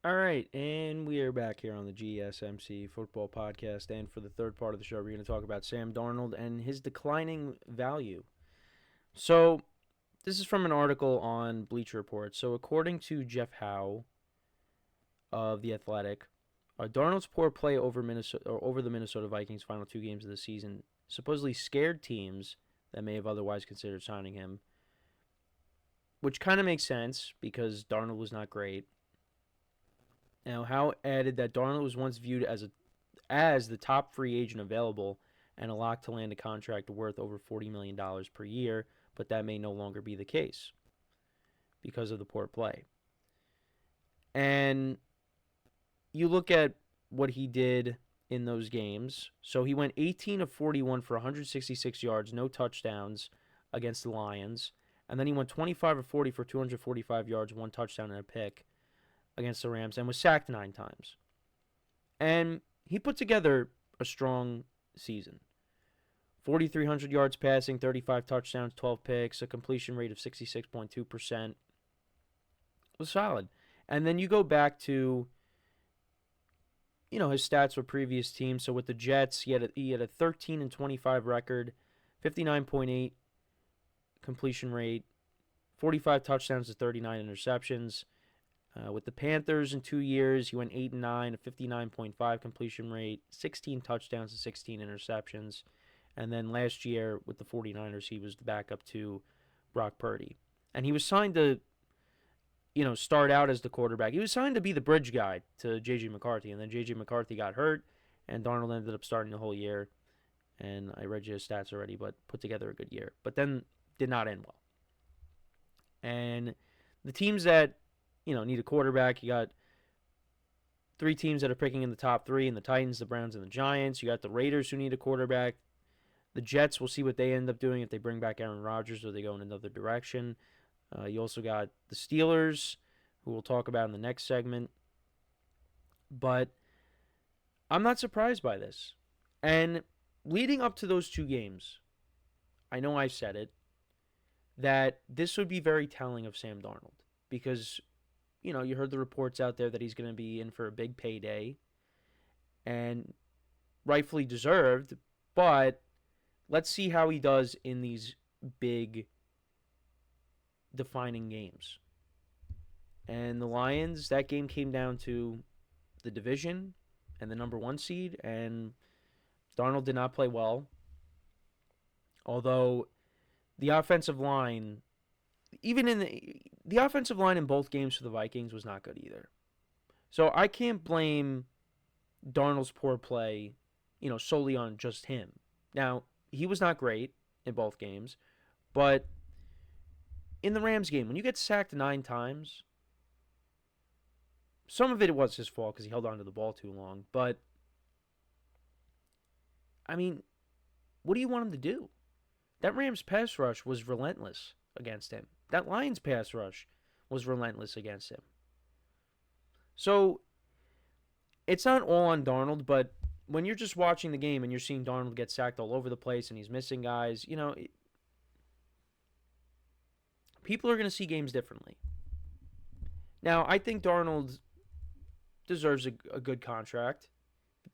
All right, and we are back here on the GSMC Football Podcast. And for the third part of the show, we're going to talk about Sam Darnold and his declining value. So, this is from an article on Bleacher Report. So, according to Jeff Howe of The Athletic, Darnold's poor play over the Minnesota Vikings' final two games of the season supposedly scared teams that may have otherwise considered signing him, which kind of makes sense because Darnold was not great. Now, Howe added that Darnold was once viewed as the top free agent available and a lock to land a contract worth over $40 million per year, but that may no longer be the case because of the poor play. And you look at what he did in those games. So he went 18 of 41 for 166 yards, no touchdowns against the Lions. And then he went 25 of 40 for 245 yards, one touchdown and a pick against the Rams, and was sacked 9 times. And he put together a strong season. 4,300 yards passing, 35 touchdowns, 12 picks, a completion rate of 66.2%. Was solid. And then you go back to, his stats with previous teams. So with the Jets, he had a 13 and 25 record, 59.8 completion rate, 45 touchdowns to 39 interceptions. With the Panthers in 2 years, he went 8 and 9, a 59.5 completion rate, 16 touchdowns to 16 interceptions. And then last year with the 49ers, he was the backup to Brock Purdy. And he was signed to, start out as the quarterback. He was signed to be the bridge guy to J.J. McCarthy. And then J.J. McCarthy got hurt, and Darnold ended up starting the whole year. And I read you his stats already, but put together a good year. But then did not end well. And the teams that, need a quarterback, you got 3 teams that are picking in the top 3, and the Titans, the Browns, and the Giants. You got the Raiders who need a quarterback. The Jets, we'll see what they end up doing if they bring back Aaron Rodgers or they go in another direction. You also got the Steelers, who we'll talk about in the next segment. But I'm not surprised by this. And leading up to those 2 games, I know I said it, that this would be very telling of Sam Darnold. Because, you heard the reports out there that he's going to be in for a big payday. And rightfully deserved. But let's see how he does in these big defining games. And the Lions, that game came down to the division and the number 1 seed, and Darnold did not play well. Although the offensive line, even in the offensive line in both games for the Vikings was not good either. So I can't blame Darnold's poor play, solely on just him. Now, he was not great in both games, but in the Rams game, when you get sacked 9 times, some of it was his fault because he held on to the ball too long, but, what do you want him to do? That Rams pass rush was relentless against him. That Lions pass rush was relentless against him. So, it's not all on Darnold, but when you're just watching the game and you're seeing Darnold get sacked all over the place and he's missing guys, people are going to see games differently. Now, I think Darnold deserves a good contract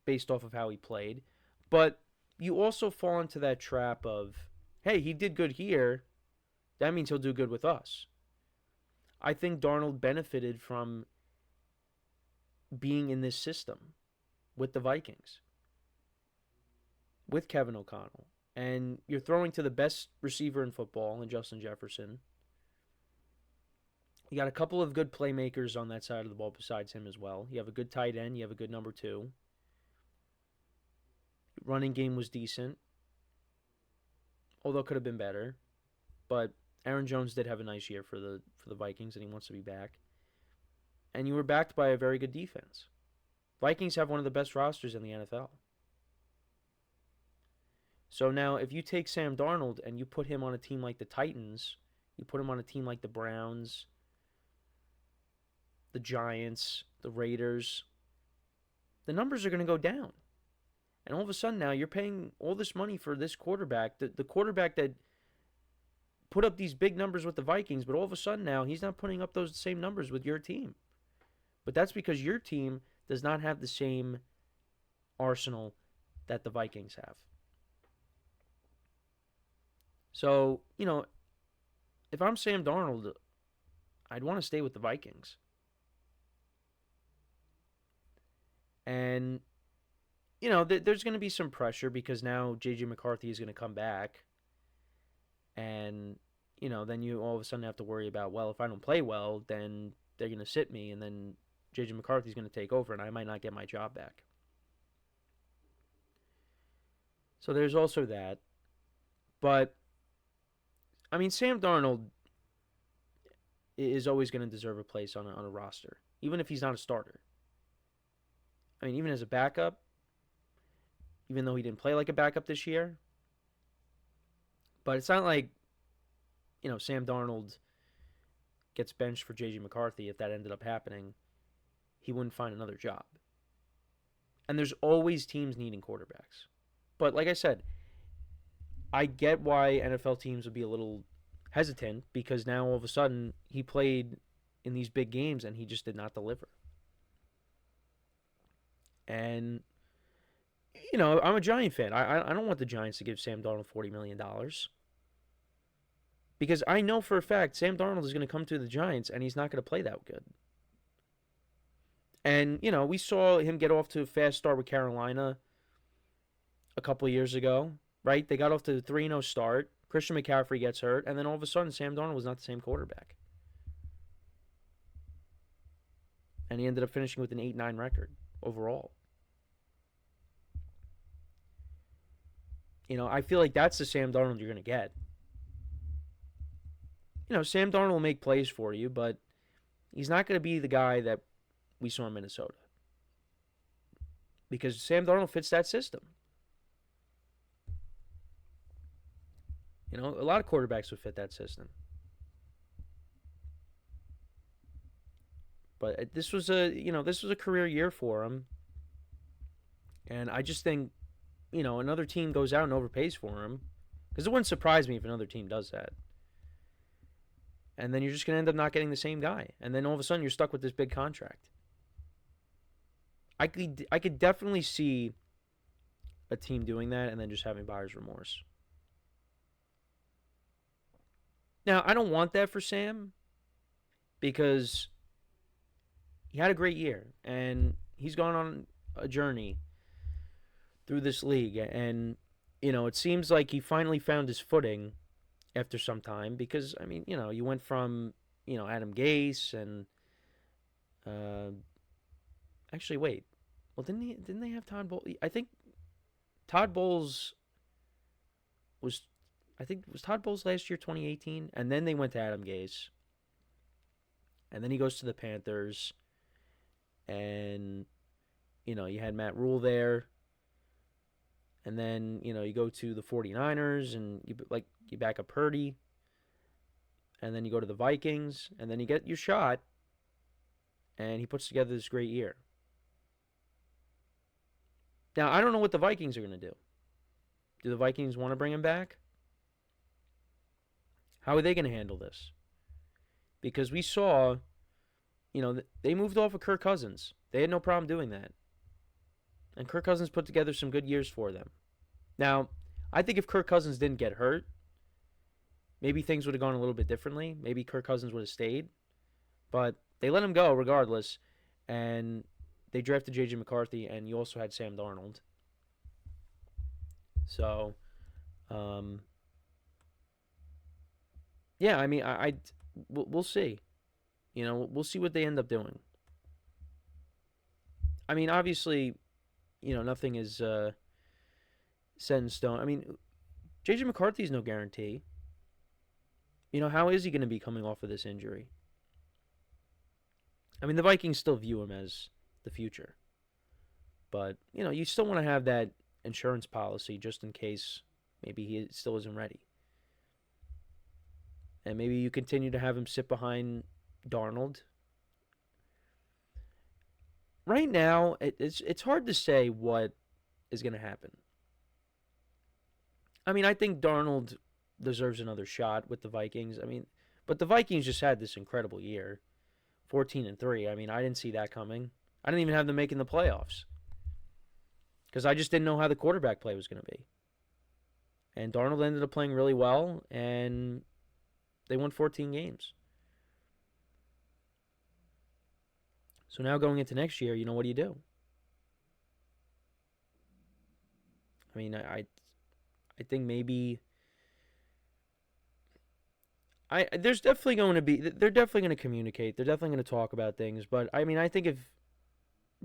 based off of how he played, but you also fall into that trap of, hey, he did good here, that means he'll do good with us. I think Darnold benefited from being in this system with the Vikings, with Kevin O'Connell. And you're throwing to the best receiver in football in Justin Jefferson. You got a couple of good playmakers on that side of the ball besides him as well. You have a good tight end. You have a good number 2. Running game was decent, although it could have been better. But Aaron Jones did have a nice year for the Vikings, and he wants to be back. And you were backed by a very good defense. Vikings have one of the best rosters in the NFL. So now, if you take Sam Darnold and you put him on a team like the Titans, you put him on a team like the Browns, the Giants, the Raiders, the numbers are going to go down. And all of a sudden now, you're paying all this money for this quarterback, the quarterback that put up these big numbers with the Vikings, but all of a sudden now, he's not putting up those same numbers with your team. But that's because your team does not have the same arsenal that the Vikings have. So, if I'm Sam Darnold, I'd want to stay with the Vikings. And, there's going to be some pressure because now J.J. McCarthy is going to come back. And, then you all of a sudden have to worry about, well, if I don't play well, then they're going to sit me, and then J.J. McCarthy's going to take over, and I might not get my job back. So there's also that. But, Sam Darnold is always going to deserve a place on a roster, even if he's not a starter. Even as a backup, even though he didn't play like a backup this year. But it's not like, Sam Darnold gets benched for J.J. McCarthy. If that ended up happening, he wouldn't find another job. And there's always teams needing quarterbacks. But like I said, I get why NFL teams would be a little hesitant because now all of a sudden he played in these big games and he just did not deliver. And, I'm a Giant fan. I don't want the Giants to give Sam Darnold $40 million. Because I know for a fact Sam Darnold is going to come to the Giants and he's not going to play that good. And, we saw him get off to a fast start with Carolina a couple of years ago, right? They got off to the 3-0 start. Christian McCaffrey gets hurt, and then all of a sudden Sam Darnold was not the same quarterback. And he ended up finishing with an 8-9 record overall. I feel like that's the Sam Darnold you're going to get. Sam Darnold will make plays for you, but he's not going to be the guy that we saw in Minnesota. Because Sam Darnold fits that system. A lot of quarterbacks would fit that system. But this was a career year for him. And I just think, another team goes out and overpays for him. Because it wouldn't surprise me if another team does that. And then you're just going to end up not getting the same guy. And then all of a sudden you're stuck with this big contract. I could definitely see a team doing that and then just having buyer's remorse. Now, I don't want that for Sam because he had a great year and he's gone on a journey through this league. And, it seems like he finally found his footing after some time because, you went from, Adam Gase and actually, wait. Well, didn't they have Todd Bowles? I think Todd Bowles was Todd Bowles last year, 2018? And then they went to Adam Gase. And then he goes to the Panthers. And, you had Matt Rule there. And then, you go to the 49ers and you back up Purdy. And then you go to the Vikings. And then you get your shot. And he puts together this great year. Now, I don't know what the Vikings are going to do. Do the Vikings want to bring him back? How are they going to handle this? Because we saw, they moved off of Kirk Cousins. They had no problem doing that. And Kirk Cousins put together some good years for them. Now, I think if Kirk Cousins didn't get hurt, maybe things would have gone a little bit differently. Maybe Kirk Cousins would have stayed. But they let him go regardless. And they drafted J.J. McCarthy, and you also had Sam Darnold. So, yeah, we'll see. We'll see what they end up doing. Obviously, nothing is set in stone. J.J. McCarthy's no guarantee. How is he going to be coming off of this injury? The Vikings still view him as the future. But, you still want to have that insurance policy just in case maybe he still isn't ready. And maybe you continue to have him sit behind Darnold. Right now, it's hard to say what is going to happen. I think Darnold deserves another shot with the Vikings. But the Vikings just had this incredible year 14-3. I mean, I didn't see that coming. I didn't even have them making the playoffs because I just didn't know how the quarterback play was going to be. And Darnold ended up playing really well, and they won 14 games. So now going into next year, what do you do? I mean, I think maybe there's definitely going to be, they're definitely going to communicate. They're definitely going to talk about things. But I mean, I think if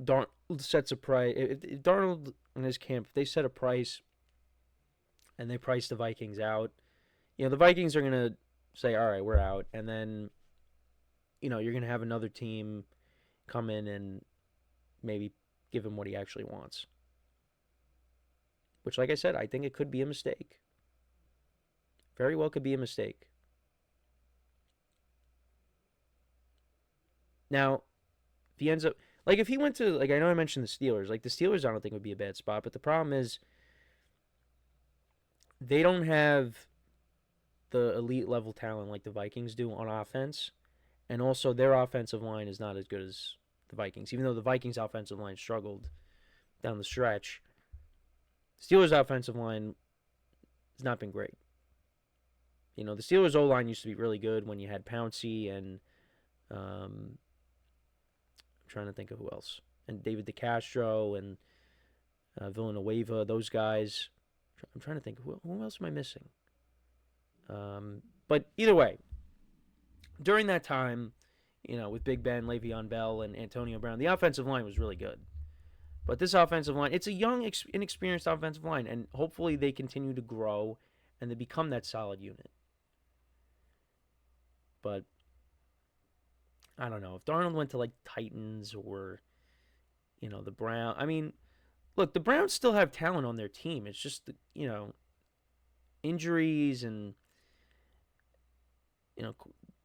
Darnold sets a price, if Darnold and his camp, if they set a price and they price the Vikings out, the Vikings are going to say, all right, we're out. And then, you're going to have another team come in and maybe give him what he actually wants. Which, like I said, I think it could be a mistake. Very well could be a mistake. Now, if he ends up, if he went to, I know I mentioned the Steelers. The Steelers I don't think would be a bad spot. But the problem is they don't have the elite level talent like the Vikings do on offense. And also their offensive line is not as good as the Vikings. Even though the Vikings offensive line struggled down the stretch, Steelers offensive line has not been great. The Steelers O-line used to be really good when you had Pouncey and I'm trying to think of who else. And David DeCastro and Villanueva, those guys. I'm trying to think, who else am I missing? But either way, during that time, with Big Ben, Le'Veon Bell, and Antonio Brown, the offensive line was really good. But this offensive line, it's a young, inexperienced offensive line, and hopefully they continue to grow and they become that solid unit. But I don't know. If Darnold went to Titans or, the Browns. I mean, look, the Browns still have talent on their team. It's just, injuries and,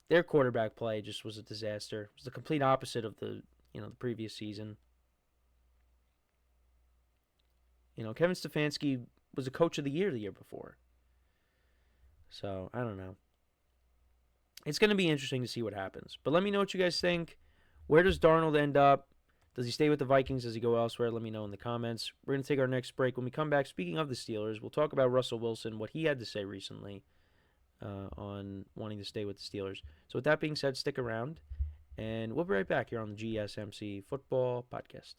their quarterback play just was a disaster. It was the complete opposite of the previous season. Kevin Stefanski was a coach of the year before. So, I don't know. It's going to be interesting to see what happens. But let me know what you guys think. Where does Darnold end up? Does he stay with the Vikings? Does he go elsewhere? Let me know in the comments. We're going to take our next break. When we come back, speaking of the Steelers, we'll talk about Russell Wilson, what he had to say recently on wanting to stay with the Steelers. So with that being said, stick around. And we'll be right back here on the GSMC Football Podcast.